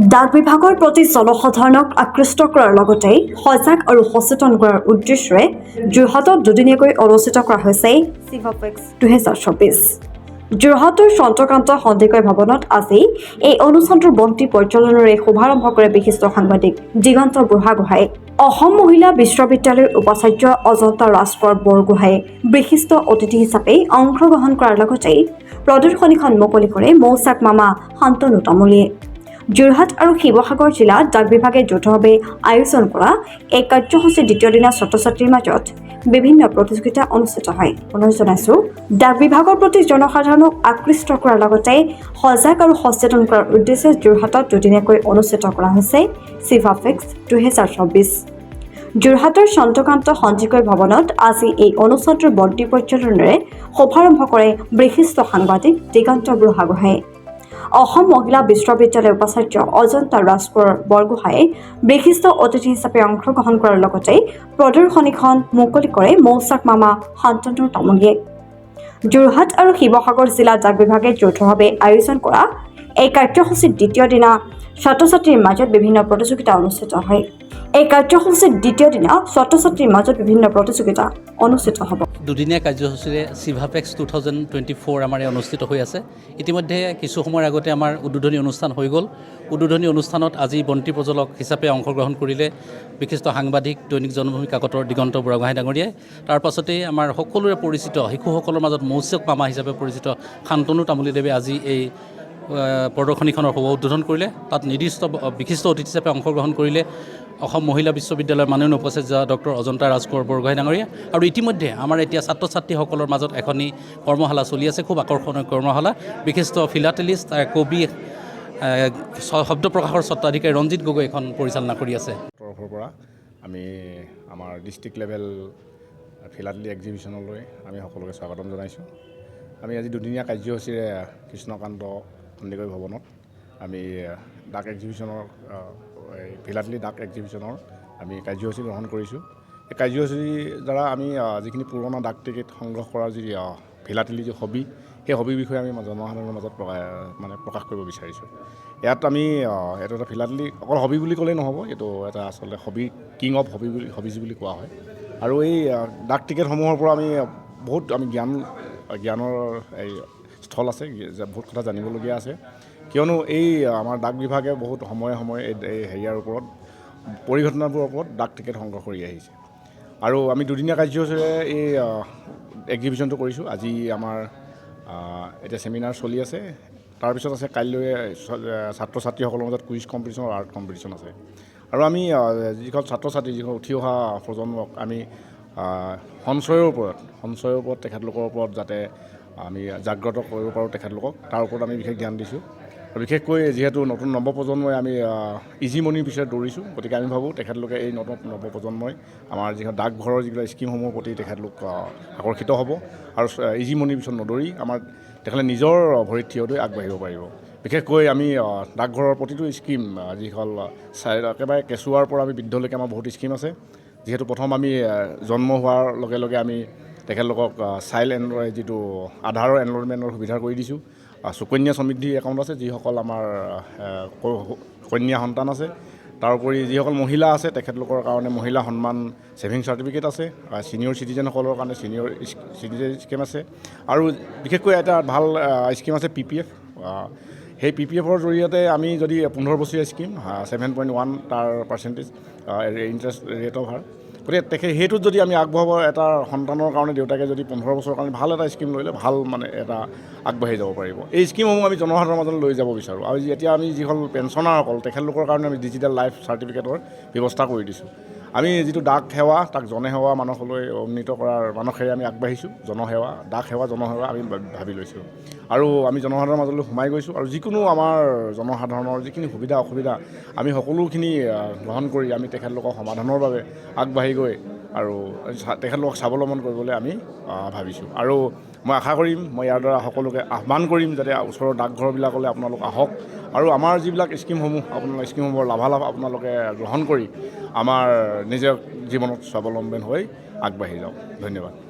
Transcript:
ডাক বিভাগৰ প্ৰতি জনসাধাৰণক আকৃষ্ট কৰাৰ লগতে সজাগ আৰু সচেতন কৰাৰ উদ্দেশ্যে যোৰহাটত দুদিনীয়াকৈ অনুষ্ঠিত কৰা হৈছে চিভাফেক্স 2024। যোৰহাটৰ চন্দ্ৰকান্ত সন্দিকৈ ভৱনত আজি এই অনুষ্ঠানটোৰ বন্তি প্ৰজ্বলনেৰে শুভাৰম্ভ কৰে বিশিষ্ট সাংবাদিক দিগন্ত বুঢ়াগোহাঁই। অসম মহিলা বিশ্ববিদ্যালয়ৰ উপাচাৰ্য অজন্তা ৰাজপৰ বৰগোহাঁয়ে বিশিষ্ট অতিথি হিচাপে অংশগ্ৰহণ কৰাৰ লগতে প্ৰদৰ্শনীখন মুকলি কৰে মৌচাক মামা শান্তনু তামুলীয়ে। যোৰহাট আৰু শিৱসাগৰ জিলাত ডাক বিভাগে যৌথভাৱে আয়োজন কৰা এই কাৰ্যসূচীৰ দ্বিতীয় দিনা ছাত্ৰ ছাত্ৰীৰ মাজত বিভিন্ন প্ৰতিযোগিতা অনুষ্ঠিত হয়। পুনৰ জনাইছোঁ, ডাক বিভাগৰ প্ৰতি জনসাধাৰণক আকৃষ্ট কৰাৰ লগতে সজাগ আৰু সচেতন কৰাৰ উদ্দেশ্যে যোৰহাটত দুদিনীয়াকৈ অনুষ্ঠিত কৰা হৈছে চিভাফেক্স 2024। যোৰহাটৰ চন্দ্ৰকান্ত সন্দিকৈ ভৱনত আজি এই অনুষ্ঠানটোৰ বন্তি প্ৰজ্বলনেৰে শুভাৰম্ভ কৰে বিশিষ্ট সাংবাদিক দিগন্ত বুঢ়াগোহাঁয়ে। অসম মহিলা বিশ্ববিদ্যালয়ৰ উপাচাৰ্য অজন্তা ৰাজপৰ বৰগোহাঁয়ে বিশিষ্ট অতিথি হিচাপে অংশগ্ৰহণ কৰাৰ লগতে প্ৰদৰ্শনীখন মুকলি কৰে মৌচাক মামা শান্তনু তামুলীয়ে। যোৰহাট আৰু শিৱসাগৰ জিলা ডাক বিভাগে যৌথভাৱে আয়োজন কৰা এই কাৰ্যসূচীৰ দ্বিতীয় দিনা ছাত্ৰ ছাত্ৰীৰ মাজত বিভিন্ন প্ৰতিযোগিতা অনুষ্ঠিত হয়। এই কাৰ্যসূচীৰ দ্বিতীয় দিনা ছাত্ৰ ছাত্ৰীৰ মাজত বিভিন্ন প্ৰতিযোগিতা অনুষ্ঠিত হ'ব। দুদিনীয়া কাৰ্যসূচীৰে চিভাফেক্স 2024 আমাৰ অনুষ্ঠিত হৈ আছে। ইতিমধ্যে কিছু সময়ৰ আগতে আমাৰ উদ্বোধনী অনুষ্ঠান হৈ গ'ল। উদ্বোধনী অনুষ্ঠানত আজি বন্তি প্ৰজ্বলক হিচাপে অংশগ্ৰহণ কৰিলে বিশিষ্ট সাংবাদিক দৈনিক জনমভূমি কাকতৰ দিগন্ত বুঢ়াগোহাঁই ডাঙৰীয়াই। তাৰ পাছতেই আমাৰ সকলোৰে পৰিচিত শিশুসকলৰ মাজত মৌচাক মামা হিচাপে পৰিচিত শান্তনু তামুলীদেৱে আজি এই প্ৰদৰ্শনীখনৰ শুভ উদ্বোধন কৰিলে। তাত নিৰ্দিষ্ট বিশিষ্ট অতিথি হিচাপে অংশগ্ৰহণ কৰিলে অসম মহিলা বিশ্ববিদ্যালয়ৰ মাননীয় উপাচাৰ্য ডক্টৰ অজন্তা ৰাজপৰ বৰগোহাঁই ডাঙৰীয়া। আৰু ইতিমধ্যে আমাৰ এতিয়া ছাত্ৰ ছাত্ৰীসকলৰ মাজত এখনি কৰ্মশালা চলি আছে, খুব আকৰ্ষণীয় কৰ্মশালা। বিশিষ্ট ফিলাটেলিষ্ট কবি শব্দ প্ৰকাশৰ স্বত্বাধিকাৰী ৰঞ্জিত গগৈ এখন পৰিচালনা কৰি আছে। তৰফৰ পৰা আমি আমাৰ ডিষ্ট্ৰিক্ট লেভেল ফিলাটেলি এক্সিবিশ্যনলৈ আমি সকলোকে স্বাগতম জনাইছোঁ। আমি আজি দুদিনীয়া কাৰ্যসূচীৰে কৃষ্ণকান্ত সন্দিকৈ ভৱনত আমি ডাক এক্সিবিশ্যনৰ ফিলাটেলি ডাক এক্সিবিশ্যনৰ আমি কাৰ্যসূচী গ্ৰহণ কৰিছোঁ। এই কাৰ্যসূচীৰ দ্বাৰা আমি যিখিনি পুৰণা ডাক টিকেট সংগ্ৰহ কৰাৰ যি ফিলাটেলি যি হবি, সেই হবিৰ বিষয়ে আমি জনসাধাৰণৰ মাজত প্ৰকাশ কৰিব বিচাৰিছোঁ। ইয়াত আমি এইটো এটা ফিলাটেলি অকল হবি বুলি ক'লেই নহ'ব, এইটো এটা আচলতে হবি কিং অফ হবিজ বুলি কোৱা হয়। আৰু এই ডাক টিকেটসমূহৰ পৰা আমি বহুত জ্ঞানৰ এই স্থল আছে, বহুত কথা জানিবলগীয়া আছে। কিয়নো এই আমাৰ ডাক বিভাগে বহুত সময়ে এই হেৰিয়াৰ ওপৰত পৰিঘটনাবোৰৰ ওপৰত ডাক টিকেট সংগ্ৰহ কৰি আহিছে। আৰু আমি দুদিনীয়া কাৰ্যসূচীৰে এই এক্সিবিশ্যনটো কৰিছোঁ। আজি আমাৰ এতিয়া চেমিনাৰ চলি আছে। তাৰপিছত আছে কাইলৈ ছাত্ৰ ছাত্ৰীসকলৰ মাজত কুইজ কম্পিটিশ্যন আৰু আৰ্ট কম্পিটিশ্যন আছে। আৰু আমি যিখন ছাত্ৰ ছাত্ৰী যিখন উঠি অহা প্ৰজন্মক আমি সঞ্চয়ৰ ওপৰত তেখেতলোকৰ ওপৰত যাতে আমি জাগ্ৰত কৰিব পাৰোঁ তেখেতলোকক, তাৰ ওপৰত আমি বিশেষ ধ্যান দিছোঁ। আৰু বিশেষকৈ যিহেতু নতুন নৱপ্ৰজন্মই আমি ইজি মনিৰ পিছত দৌৰিছোঁ, গতিকে আমি ভাবোঁ তেখেতলোকে এই নৱপ্ৰজন্মই আমাৰ যিখন ডাকঘৰৰ যিবিলাক স্কিমসমূহৰ প্ৰতি তেখেতলোক আকৰ্ষিত হ'ব আৰু ইজি মনিৰ পিছত নদৌৰি তেখেতে নিজৰ ভৰিত থিয় হৈ আগবাঢ়িব পাৰিব। বিশেষকৈ আমি ডাকঘৰৰ প্ৰতিটো স্কিম যিখন একেবাৰে কেঁচুৱাৰ পৰা আমি বৃদ্ধলৈকে আমাৰ বহুত স্কিম আছে। যিহেতু প্ৰথম আমি জন্ম হোৱাৰ লগে লগে আমি তেখেতলোকক যিটো আধাৰৰ এনৰলমেণ্টৰ সুবিধা কৰি দিছোঁ। সুকন্যা সমৃদ্ধি একাউণ্ট আছে, যিসকল আমাৰ কন্যা সন্তান আছে। তাৰোপৰি যিসকল মহিলা আছে তেখেতলোকৰ কাৰণে মহিলা সন্মান ছেভিং চাৰ্টিফিকেট আছে। ছিনিয়ৰ চিটিজেনসকলৰ কাৰণে ছিনিয়ৰ চিটিজেন স্কিম আছে। আৰু বিশেষকৈ এটা ভাল স্কিম আছে PPF। সেই PPFৰ জৰিয়তে আমি যদি 15 বছৰীয়া স্কিম 7.1 তাৰ পাৰ্চেণ্টেজ ইণ্টাৰেষ্ট ৰেট অফ হাৰ, গতিকে সেইটোত যদি আমি আগবঢ়াব, এটা সন্তানৰ কাৰণে দেউতাকে যদি 15 বছৰৰ কাৰণে ভাল এটা স্কিম লৈ লয়, ভাল এটা আগবাঢ়ি যাব পাৰিব। এই স্কিমসমূহ আমি জনসাধাৰণৰ মাজত লৈ যাব বিচাৰোঁ। আৰু এতিয়া আমি যিসকল পেঞ্চনাৰসকল তেখেতলোকৰ কাৰণে আমি ডিজিটেল লাইফ চাৰ্টিফিকেটৰ ব্যৱস্থা কৰি দিছোঁ। আমি যিটো ডাক সেৱা তাক জনসেৱা মানসলৈ উন্নীত কৰাৰ মানসেৰে আমি আগবাঢ়িছোঁ। ডাক সেৱা জনসেৱা আমি ভাবি লৈছোঁ। আৰু আমি জনসাধাৰণৰ মাজলৈ সোমাই গৈছোঁ। আৰু যিকোনো আমাৰ জনসাধাৰণৰ যিখিনি সুবিধা অসুবিধা আমি সকলোখিনি গ্ৰহণ কৰি আমি তেখেতলোকৰ সমাধানৰ বাবে আগবাঢ়ি গৈ আৰু তেখেতলোকক স্বাৱলম্বন কৰিবলৈ আমি ভাবিছোঁ। আৰু মই আশা কৰিম, মই ইয়াৰ দ্বাৰা সকলোকে আহ্বান কৰিম যাতে ওচৰৰ ডাকঘৰবিলাকলৈ আপোনালোক আহক আৰু আমাৰ যিবিলাক স্কিমসমূহৰ লাভালাভ আপোনালোকে গ্ৰহণ কৰি আমাৰ নিজৰ জীৱনত স্বাৱলম্বী হৈ আগবাঢ়ি যাওক। ধন্যবাদ।